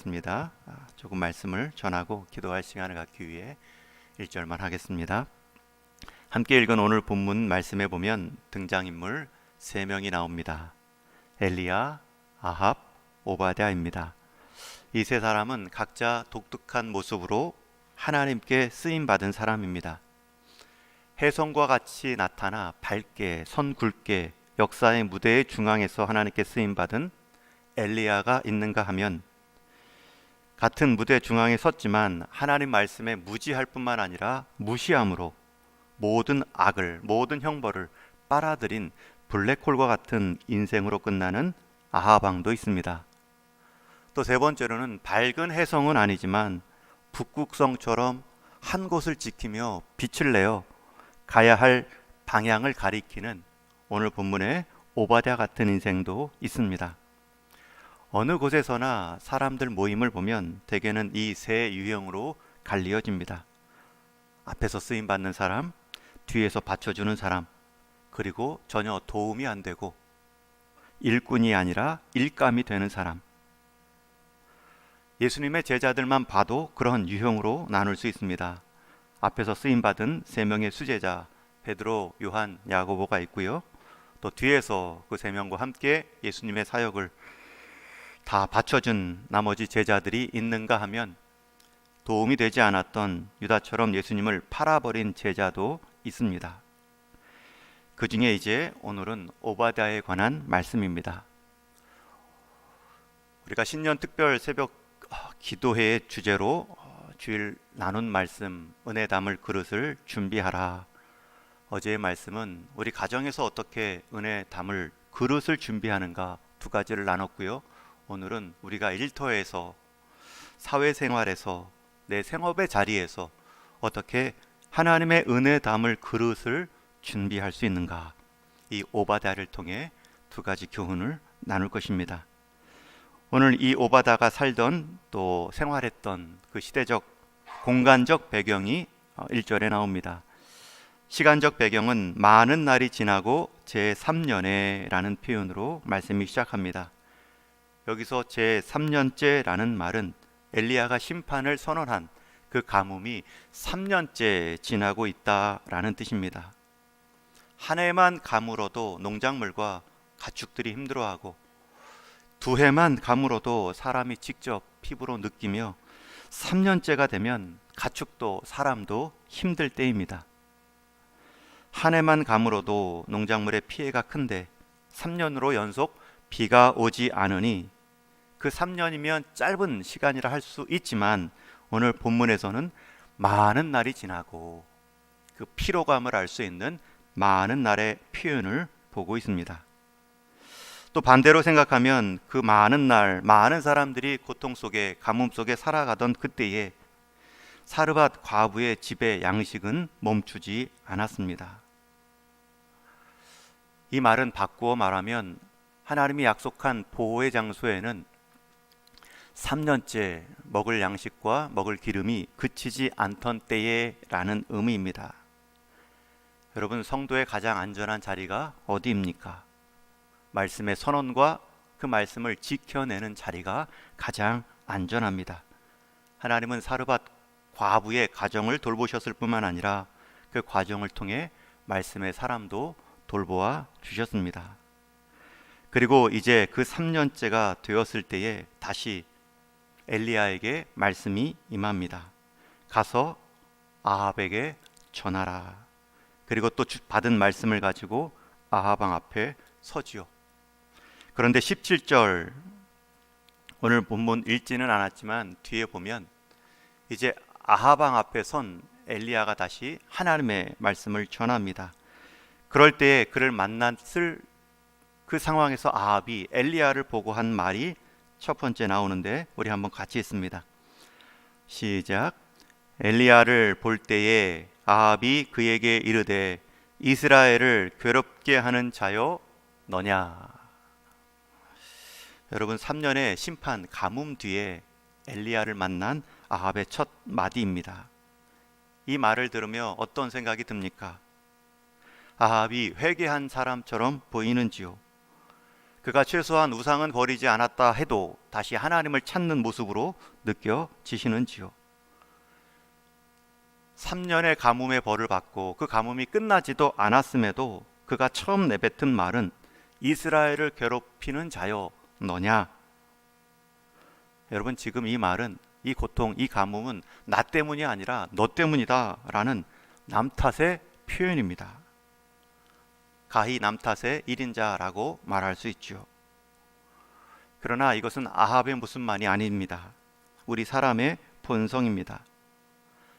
있습니다. 조금 말씀을 전하고 기도할 시간을 갖기 위해 1절만 하겠습니다. 함께 읽은 오늘 본문 말씀에 보면 등장인물 3명이 나옵니다. 엘리야, 아합, 오바댜입니다. 이 세 사람은 각자 독특한 모습으로 하나님께 쓰임받은 사람입니다. 혜성과 같이 나타나 밝게 선 굵게 역사의 무대의 중앙에서 하나님께 쓰임받은 엘리야가 있는가 하면 같은 무대 중앙에 섰지만 하나님 말씀에 무지할 뿐만 아니라 무시함으로 모든 악을, 모든 형벌을 빨아들인 블랙홀과 같은 인생으로 끝나는 아합 왕도 있습니다. 또 세 번째로는 밝은 혜성은 아니지만 북극성처럼 한 곳을 지키며 빛을 내어 가야 할 방향을 가리키는 오늘 본문의 오바댜 같은 인생도 있습니다. 어느 곳에서나 사람들 모임을 보면 대개는 이 세 유형으로 갈리어집니다. 앞에서 쓰임받는 사람, 뒤에서 받쳐주는 사람, 그리고 전혀 도움이 안 되고 일꾼이 아니라 일감이 되는 사람. 예수님의 제자들만 봐도 그런 유형으로 나눌 수 있습니다. 앞에서 쓰임받은 3명의 수제자 베드로, 요한, 야고보가 있고요. 또 뒤에서 그 3명과 함께 예수님의 사역을 다 받쳐준 나머지 제자들이 있는가 하면 도움이 되지 않았던 유다처럼 예수님을 팔아버린 제자도 있습니다. 그 중에 이제 오늘은 오바댜에 관한 말씀입니다. 우리가 신년 특별 새벽 기도회의 주제로 주일 나눈 말씀 은혜 담을 그릇을 준비하라. 어제의 말씀은 우리 가정에서 어떻게 은혜 담을 그릇을 준비하는가 2가지를 나눴고요. 오늘은 우리가 일터에서 사회생활에서 내 생업의 자리에서 어떻게 하나님의 은혜 담을 그릇을 준비할 수 있는가, 이 오바댜를 통해 2가지 교훈을 나눌 것입니다. 오늘 이 오바댜가 살던 또 생활했던 그 시대적 공간적 배경이 1절에 나옵니다. 시간적 배경은 많은 날이 지나고 제3년에 라는 표현으로 말씀이 시작합니다. 여기서 제3년째라는 말은 엘리야가 심판을 선언한 그 가뭄이 3년째 지나고 있다라는 뜻입니다. 한 해만 가물어도 농작물과 가축들이 힘들어하고 2해만 가물어도 사람이 직접 피부로 느끼며 3년째가 되면 가축도 사람도 힘들 때입니다. 한 해만 가물어도 농작물의 피해가 큰데 3년으로 연속 비가 오지 않으니 그 3년이면 짧은 시간이라 할 수 있지만 오늘 본문에서는 많은 날이 지나고 그 피로감을 알 수 있는 많은 날의 표현을 보고 있습니다. 또 반대로 생각하면 그 많은 날, 많은 사람들이 고통 속에 가뭄 속에 살아가던 그때에 사르밧 과부의 집의 양식은 멈추지 않았습니다. 이 말은 바꾸어 말하면 하나님이 약속한 보호의 장소에는 3년째 먹을 양식과 먹을 기름이 그치지 않던 때에 라는 의미입니다. 여러분, 성도의 가장 안전한 자리가 어디입니까? 말씀의 선언과 그 말씀을 지켜내는 자리가 가장 안전합니다. 하나님은 사르밧 과부의 가정을 돌보셨을 뿐만 아니라 그 과정을 통해 말씀의 사람도 돌보아 주셨습니다. 그리고 이제 그 3년째가 되었을 때에 다시 엘리야에게 말씀이 임합니다. 가서 아합에게 전하라. 그리고 또 받은 말씀을 가지고 아합 왕 앞에 서지요. 그런데 17절, 오늘 본문 읽지는 않았지만 뒤에 보면 이제 아합 왕 앞에 선 엘리야가 다시 하나님의 말씀을 전합니다. 그럴 때에 그를 만났을 그 상황에서 아합이 엘리야를 보고 한 말이 첫 번째 나오는데 우리 한번 같이 읽습니다. 시작. 엘리야를 볼 때에 아합이 그에게 이르되 이스라엘을 괴롭게 하는 자요 너냐. 여러분, 3년의 심판 가뭄 뒤에 엘리야를 만난 아합의 첫 마디입니다. 이 말을 들으며 어떤 생각이 듭니까? 아합이 회개한 사람처럼 보이는지요? 그가 최소한 우상은 버리지 않았다 해도 다시 하나님을 찾는 모습으로 느껴지시는지요? 3년의 가뭄의 벌을 받고 그 가뭄이 끝나지도 않았음에도 그가 처음 내뱉은 말은 이스라엘을 괴롭히는 자여 너냐? 여러분, 지금 이 말은, 이 고통, 이 가뭄은 나 때문이 아니라 너 때문이다 라는 남 탓의 표현입니다. 가히 남 탓의 1인자라고 말할 수 있죠. 그러나 이것은 아합의 무슨말이 아닙니다. 우리 사람의 본성입니다.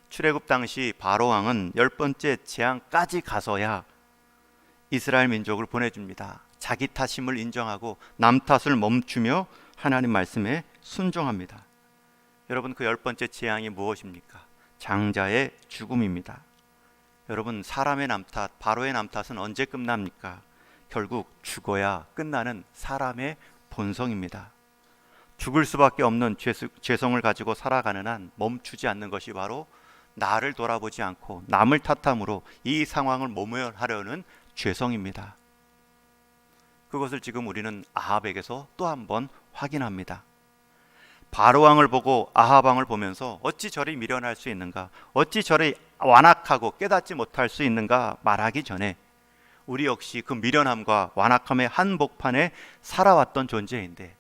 출애굽 당시 바로 왕은 10번째 재앙까지 가서야 이스라엘 민족을 보내줍니다. 자기 탓임을 인정하고 남 탓을 멈추며 하나님 말씀에 순종합니다. 여러분, 그 10번째 재앙이 무엇입니까? 장자의 죽음입니다. 여러분, 사람의 남 탓, 바로의 남 탓은 언제 끝납니까? 결국 죽어야 끝나는 사람의 본성입니다. 죽을 수밖에 없는 죄성을 가지고 살아가는 한 멈추지 않는 것이 바로 나를 돌아보지 않고 남을 탓함으로 이 상황을 모면하려는 죄성입니다. 그것을 지금 우리는 아합에게서 또 한 번 확인합니다. 바로 왕을 보고 아합 왕을 보면서 어찌 저리 미련할 수 있는가, 어찌 저리 완악하고 깨닫지 못할 수 있는가 말하기 전에 우리 역시 그 미련함과 완악함의 한복판에 살아왔던 존재인데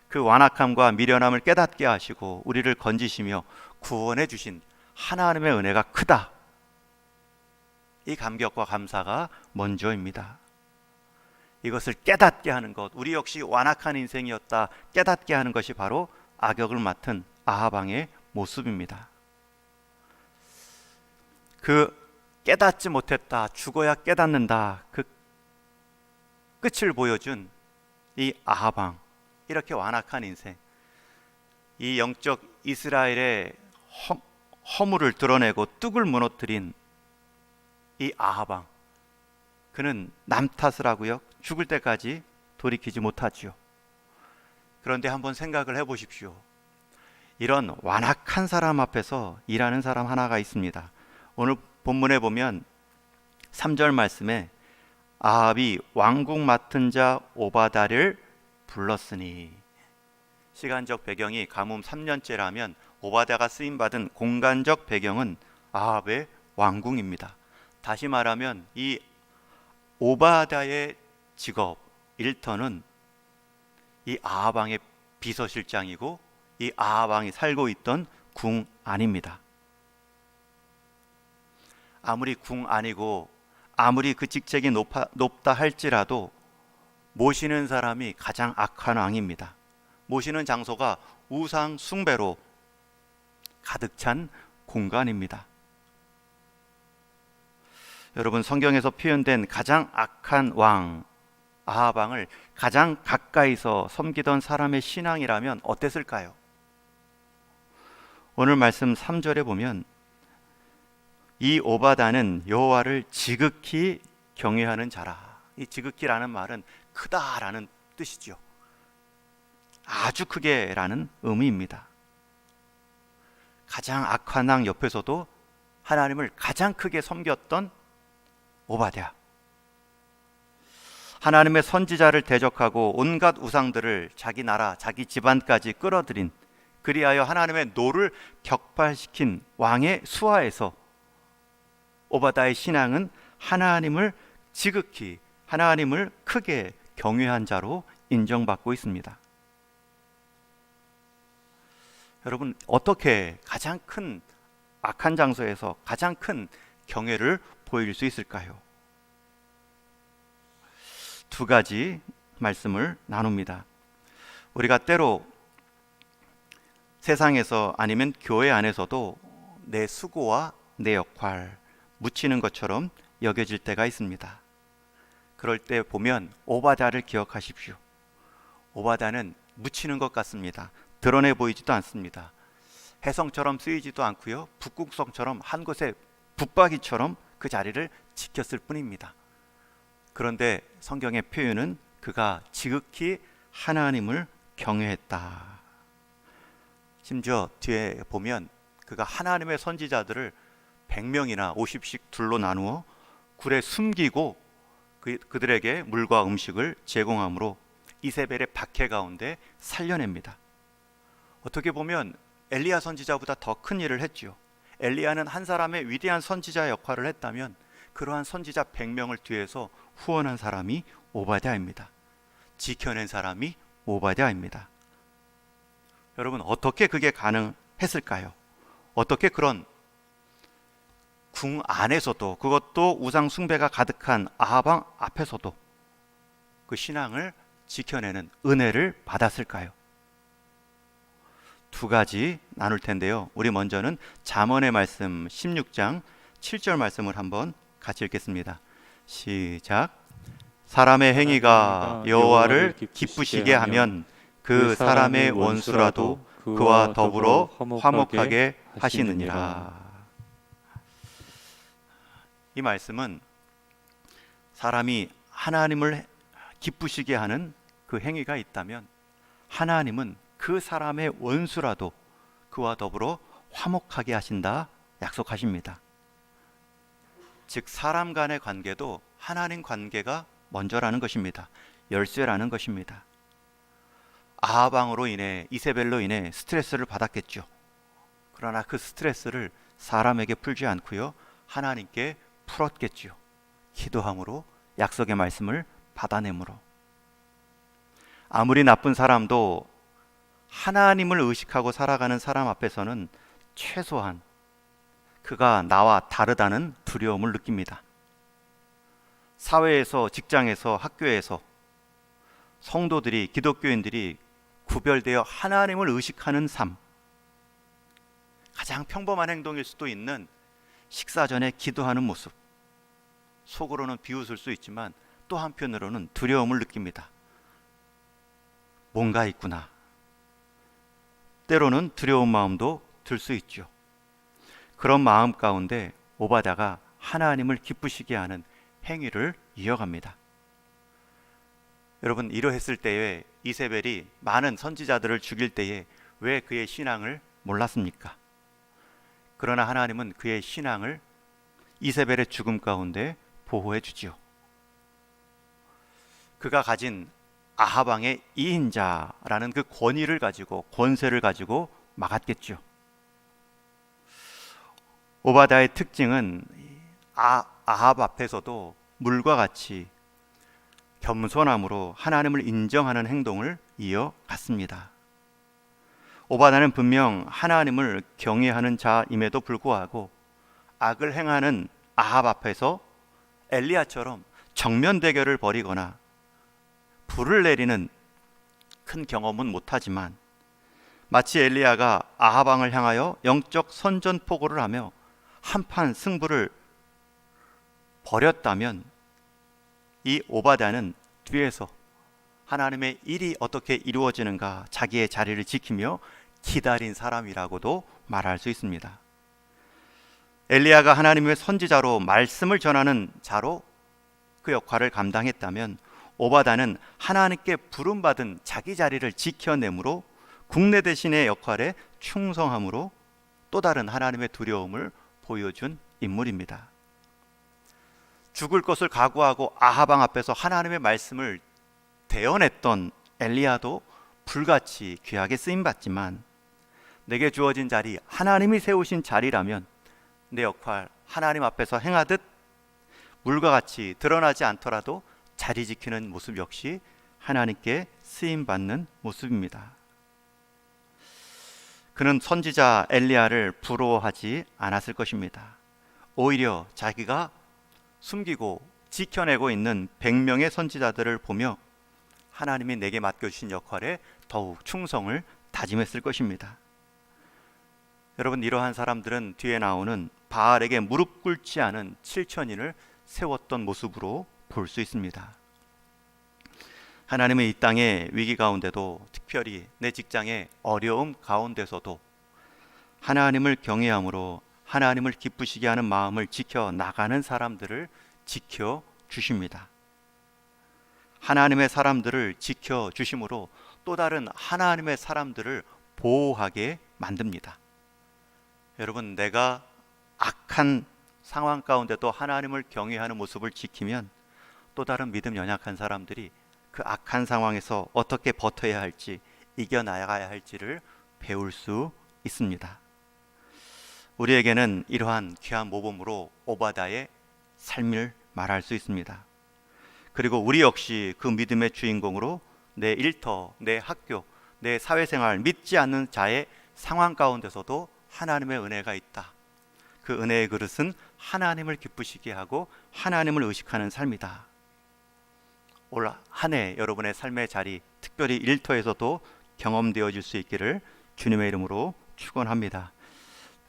그 완악함과 미련함을 깨닫게 하시고 우리를 건지시며 구원해 주신 하나님의 은혜가 크다. 이 감격과 감사가 먼저입니다. 이것을 깨닫게 하는 것, 우리 역시 완악한 인생이었다 깨닫게 하는 것이 바로 악역을 맡은 아합 왕의 모습입니다. 그 깨닫지 못했다, 죽어야 깨닫는다, 그 끝을 보여준 이 아합 왕, 이렇게 완악한 인생, 이 영적 이스라엘의 허물을 드러내고 뚝을 무너뜨린 이 아합 왕, 그는 남 탓을 하고요, 죽을 때까지 돌이키지 못하지요. 그런데 한번 생각을 해보십시오. 이런 완악한 사람 앞에서 일하는 사람 하나가 있습니다. 오늘 본문에 보면 3절 말씀에 아합이 왕궁 맡은 자 오바다를 불렀으니, 시간적 배경이 가뭄 3년째라면 오바다가 쓰임받은 공간적 배경은 아합의 왕궁입니다. 다시 말하면 이 오바다의 직업, 일터는 이 아합 왕의 비서실장이고 이 아합 왕이 살고 있던 궁 안입니다. 아무리 궁 안이고 아무리 그 직책이 높다 할지라도 모시는 사람이 가장 악한 왕입니다. 모시는 장소가 우상 숭배로 가득 찬 공간입니다. 여러분, 성경에서 표현된 가장 악한 왕 아합 왕을 가장 가까이서 섬기던 사람의 신앙이라면 어땠을까요? 오늘 말씀 3절에 보면 이 오바다는 여호와를 지극히 경외하는 자라. 이 지극히라는 말은 크다라는 뜻이죠. 아주 크게라는 의미입니다. 가장 악한 왕 옆에서도 하나님을 가장 크게 섬겼던 오바댜, 하나님의 선지자를 대적하고 온갖 우상들을 자기 나라, 자기 집안까지 끌어들인, 그리하여 하나님의 노를 격발시킨 왕의 수하에서 오바댜의 신앙은 하나님을 지극히, 하나님을 크게 경외한 자로 인정받고 있습니다. 여러분, 어떻게 가장 큰 악한 장소에서 가장 큰 경외를 보일 수 있을까요? 두 가지 말씀을 나눕니다. 우리가 때로 세상에서 아니면 교회 안에서도 내 수고와 내 역할 묻히는 것처럼 여겨질 때가 있습니다. 그럴 때 보면 오바댜를 기억하십시오. 오바댜는 묻히는 것 같습니다. 드러내 보이지도 않습니다. 혜성처럼 쓰이지도 않고요, 북극성처럼 한 곳에 붙박이처럼 그 자리를 지켰을 뿐입니다. 그런데 성경의 표현은 그가 지극히 하나님을 경외했다. 심지어 뒤에 보면 그가 하나님의 선지자들을 100명이나 50씩 둘로 나누어 굴에 숨기고 그들에게 물과 음식을 제공함으로 이세벨의 박해 가운데 살려냅니다. 어떻게 보면 엘리야 선지자보다 더 큰 일을 했죠. 엘리야는 한 사람의 위대한 선지자 역할을 했다면 그러한 선지자 100명을 뒤에서 후원한 사람이 오바댜입니다. 지켜낸 사람이 오바댜입니다. 여러분, 어떻게 그게 가능했을까요? 어떻게 그런 궁 안에서도, 그것도 우상 숭배가 가득한 아합 왕 앞에서도 그 신앙을 지켜내는 은혜를 받았을까요? 두 가지 나눌 텐데요. 우리 먼저는 잠언의 말씀 16장 7절 말씀을 한번 같이 읽겠습니다. 시작. 사람의 행위가 여호와를 기쁘시게 하면 그 사람의 원수라도 그와 더불어 화목하게 하시느니라. 이 말씀은 사람이 하나님을 기쁘시게 하는 그 행위가 있다면 하나님은 그 사람의 원수라도 그와 더불어 화목하게 하신다 약속하십니다. 즉 사람 간의 관계도 하나님 관계가 먼저라는 것입니다. 열쇠라는 것입니다. 아합 왕으로 인해, 이세벨로 인해 스트레스를 받았겠죠. 그러나 그 스트레스를 사람에게 풀지 않고요, 하나님께 풀었겠죠. 기도함으로, 약속의 말씀을 받아내므로. 아무리 나쁜 사람도 하나님을 의식하고 살아가는 사람 앞에서는 최소한 그가 나와 다르다는 두려움을 느낍니다. 사회에서, 직장에서, 학교에서 성도들이, 기독교인들이 구별되어 하나님을 의식하는 삶, 가장 평범한 행동일 수도 있는 식사 전에 기도하는 모습, 속으로는 비웃을 수 있지만 또 한편으로는 두려움을 느낍니다. 뭔가 있구나. 때로는 두려운 마음도 들 수 있죠. 그런 마음 가운데 오바댜가 하나님을 기쁘시게 하는 행위를 이어갑니다. 여러분, 이러했을 때에 이세벨이 많은 선지자들을 죽일 때에 왜 그의 신앙을 몰랐습니까? 그러나 하나님은 그의 신앙을 이세벨의 죽음 가운데 보호해 주지요. 그가 가진 아합 왕의 이인자라는 그 권위를 가지고, 권세를 가지고 막았겠죠. 오바댜의 특징은 아합 앞에서도 물과 같이 겸손함으로 하나님을 인정하는 행동을 이어갔습니다. 오바댜는 분명 하나님을 경외하는 자임에도 불구하고 악을 행하는 아합 앞에서 엘리야처럼 정면 대결을 벌이거나 불을 내리는 큰 경험은 못하지만 마치 엘리야가 아합 왕을 향하여 영적 선전포고를 하며 한판 승부를 벌였다면 이 오바댜는 뒤에서 하나님의 일이 어떻게 이루어지는가 자기의 자리를 지키며 기다린 사람이라고도 말할 수 있습니다. 엘리야가 하나님의 선지자로 말씀을 전하는 자로 그 역할을 감당했다면 오바댜는 하나님께 부름받은 자기 자리를 지켜내므로 국내 대신의 역할에 충성함으로 또 다른 하나님의 두려움을 보여준 인물입니다. 죽을 것을 각오하고 아합 왕 앞에서 하나님의 말씀을 대언했던 엘리야도 불같이 귀하게 쓰임받지만 내게 주어진 자리, 하나님이 세우신 자리라면 내 역할 하나님 앞에서 행하듯 물과 같이 드러나지 않더라도 자리 지키는 모습 역시 하나님께 쓰임받는 모습입니다. 그는 선지자 엘리야를 부러워하지 않았을 것입니다. 오히려 자기가 숨기고 지켜내고 있는 100명의 선지자들을 보며 하나님이 내게 맡겨주신 역할에 더욱 충성을 다짐했을 것입니다. 여러분, 이러한 사람들은 뒤에 나오는 바알에게 무릎 꿇지 않은 7천인을 세웠던 모습으로 볼 수 있습니다. 하나님의 이 땅의 위기 가운데도, 특별히 내 직장의 어려움 가운데서도 하나님을 경외함으로 하나님을 기쁘시게 하는 마음을 지켜 나가는 사람들을 지켜 주십니다. 하나님의 사람들을 지켜 주심으로 또 다른 하나님의 사람들을 보호하게 만듭니다. 여러분, 내가 악한 상황 가운데도 하나님을 경외하는 모습을 지키면 또 다른 믿음 연약한 사람들이 그 악한 상황에서 어떻게 버텨야 할지, 이겨나가야 할지를 배울 수 있습니다. 우리에게는 이러한 귀한 모범으로 오바댜의 삶을 말할 수 있습니다. 그리고 우리 역시 그 믿음의 주인공으로 내 일터, 내 학교, 내 사회생활, 믿지 않는 자의 상황 가운데서도 하나님의 은혜가 있다. 그 은혜의 그릇은 하나님을 기쁘시게 하고 하나님을 의식하는 삶이다. 올 한 해 여러분의 삶의 자리, 특별히 일터에서도 경험되어질 수 있기를 주님의 이름으로 축원합니다.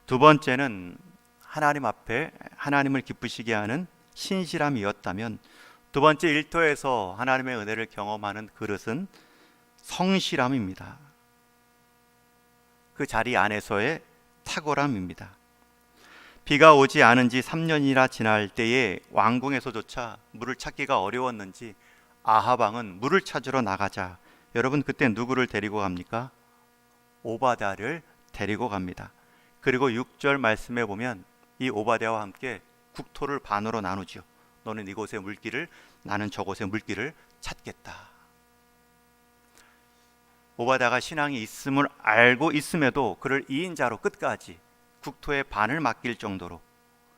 두 번째는 하나님 앞에 하나님을 기쁘시게 하는 신실함이었다면, 두 번째 일터에서 하나님의 은혜를 경험하는 그릇은 성실함입니다. 그 자리 안에서의 탁월함입니다. 비가 오지 않은 지 3년이나 지날 때에 왕궁에서조차 물을 찾기가 어려웠는지 아합 왕은 물을 찾으러 나가자, 여러분 그때 누구를 데리고 갑니까? 오바댜를 데리고 갑니다. 그리고 6절 말씀에 보면 이 오바댜와 함께 국토를 반으로 나누죠. 너는 이곳의 물기를, 나는 저곳의 물기를 찾겠다. 오바댜가 신앙이 있음을 알고 있음에도 그를 2인자로 끝까지 국토의 반을 맡길 정도로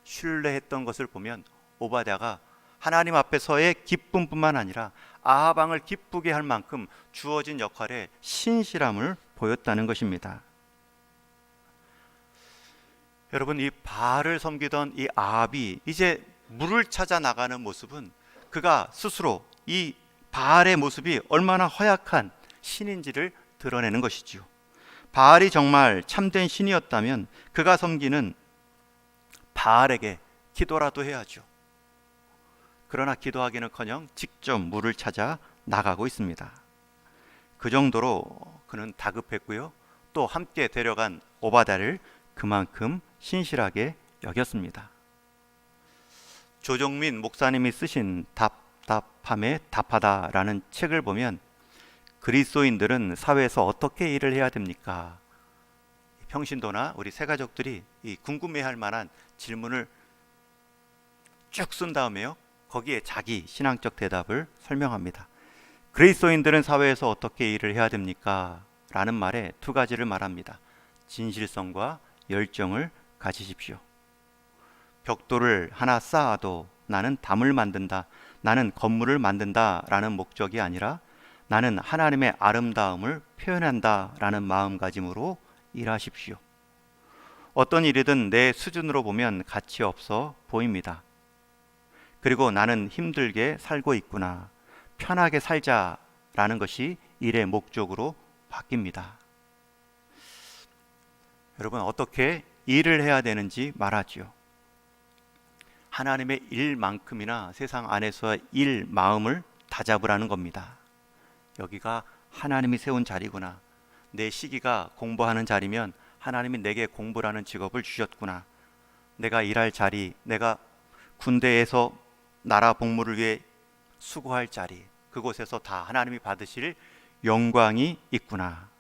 신뢰했던 것을 보면 오바댜가 하나님 앞에서의 기쁨뿐만 아니라 아합 왕을 기쁘게 할 만큼 주어진 역할에 신실함을 보였다는 것입니다. 여러분, 이 바알을 섬기던 이 아합이 이제 물을 찾아 나가는 모습은 그가 스스로 이 바알의 모습이 얼마나 허약한 신인지를 드러내는 것이지요. 바알이 정말 참된 신이었다면 그가 섬기는 바알에게 기도라도 해야죠. 그러나 기도하기는커녕 직접 물을 찾아 나가고 있습니다. 그 정도로 그는 다급했고요. 또 함께 데려간 오바댜를 그만큼 신실하게 여겼습니다. 조정민 목사님이 쓰신 답답함에 답하다라는 책을 보면 그리스도인들은 사회에서 어떻게 일을 해야 됩니까? 평신도나 우리 새가족들이 이 궁금해할 만한 질문을 쭉 쓴 다음에요, 거기에 자기 신앙적 대답을 설명합니다. 그리스도인들은 사회에서 어떻게 일을 해야 됩니까? 라는 말에 두 가지를 말합니다. 진실성과 열정을 가지십시오. 벽돌을 하나 쌓아도 나는 담을 만든다, 나는 건물을 만든다 라는 목적이 아니라 나는 하나님의 아름다움을 표현한다 라는 마음가짐으로 일하십시오. 어떤 일이든 내 수준으로 보면 가치 없어 보입니다. 그리고 나는 힘들게 살고 있구나, 편하게 살자라는 것이 일의 목적으로 바뀝니다. 여러분, 어떻게 일을 해야 되는지 말하지요. 하나님의 일만큼이나 세상 안에서의 일 마음을 다잡으라는 겁니다. 여기가 하나님이 세운 자리구나, 내 시기가 공부하는 자리면 하나님이 내게 공부라는 직업을 주셨구나, 내가 일할 자리, 내가 군대에서 나라 복무를 위해 수고할 자리, 그곳에서 다 하나님이 받으실 영광이 있구나.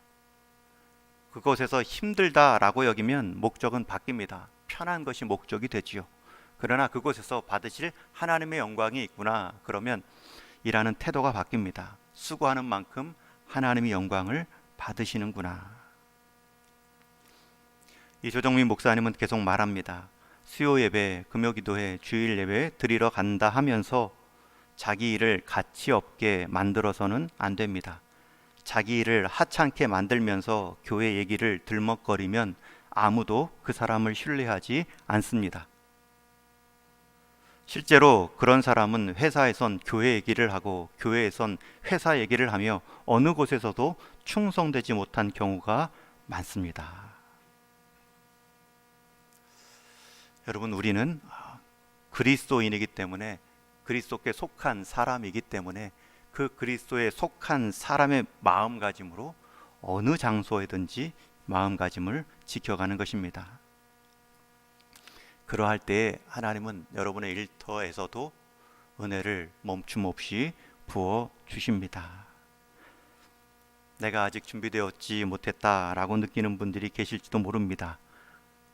그곳에서 힘들다라고 여기면 목적은 바뀝니다. 편한 것이 목적이 되지요. 그러나 그곳에서 받으실 하나님의 영광이 있구나, 그러면 일하는 태도가 바뀝니다. 수고하는 만큼 하나님의 영광을 받으시는구나. 이 조정민 목사님은 계속 말합니다. 수요 예배, 금요 기도회, 주일 예배 드리러 간다 하면서 자기 일을 가치 없게 만들어서는 안 됩니다. 자기 일을 하찮게 만들면서 교회 얘기를 들먹거리면 아무도 그 사람을 신뢰하지 않습니다. 실제로 그런 사람은 회사에선 교회 얘기를 하고 교회에선 회사 얘기를 하며 어느 곳에서도 충성되지 못한 경우가 많습니다. 여러분, 우리는 그리스도인이기 때문에, 그리스도께 속한 사람이기 때문에 그 그리스도에 속한 사람의 마음가짐으로 어느 장소에든지 마음가짐을 지켜가는 것입니다. 그러할 때에 하나님은 여러분의 일터에서도 은혜를 멈춤 없이 부어 주십니다. 내가 아직 준비되었지 못했다라고 느끼는 분들이 계실지도 모릅니다.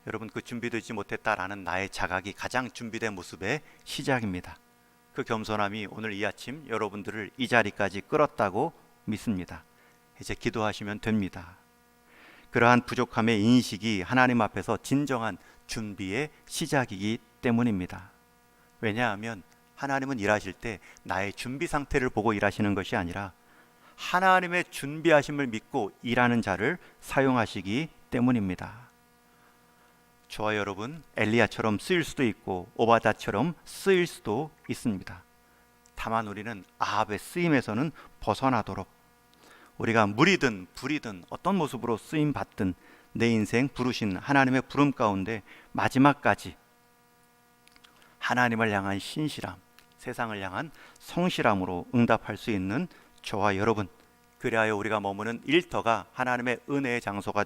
여러분, 그 준비되지 못했다라는 나의 자각이 가장 준비된 모습의 시작입니다. 그 겸손함이 오늘 이 아침 여러분들을 이 자리까지 끌었다고 믿습니다. 이제 기도하시면 됩니다. 그러한 부족함의 인식이 하나님 앞에서 진정한 준비의 시작이기 때문입니다. 왜냐하면 하나님은 일하실 때 나의 준비 상태를 보고 일하시는 것이 아니라 하나님의 준비하심을 믿고 일하는 자를 사용하시기 때문입니다. 저와 여러분, 엘리야처럼 쓰일 수도 있고 오바다처럼 쓰일 수도 있습니다. 다만 우리는 아합의 쓰임에서는 벗어나도록, 우리가 물이든 불이든 어떤 모습으로 쓰임 받든 내 인생 부르신 하나님의 부름 가운데 마지막까지 하나님을 향한 신실함, 세상을 향한 성실함으로 응답할 수 있는 저와 여러분, 그리하여 우리가 머무는 일터가 하나님의 은혜의 장소가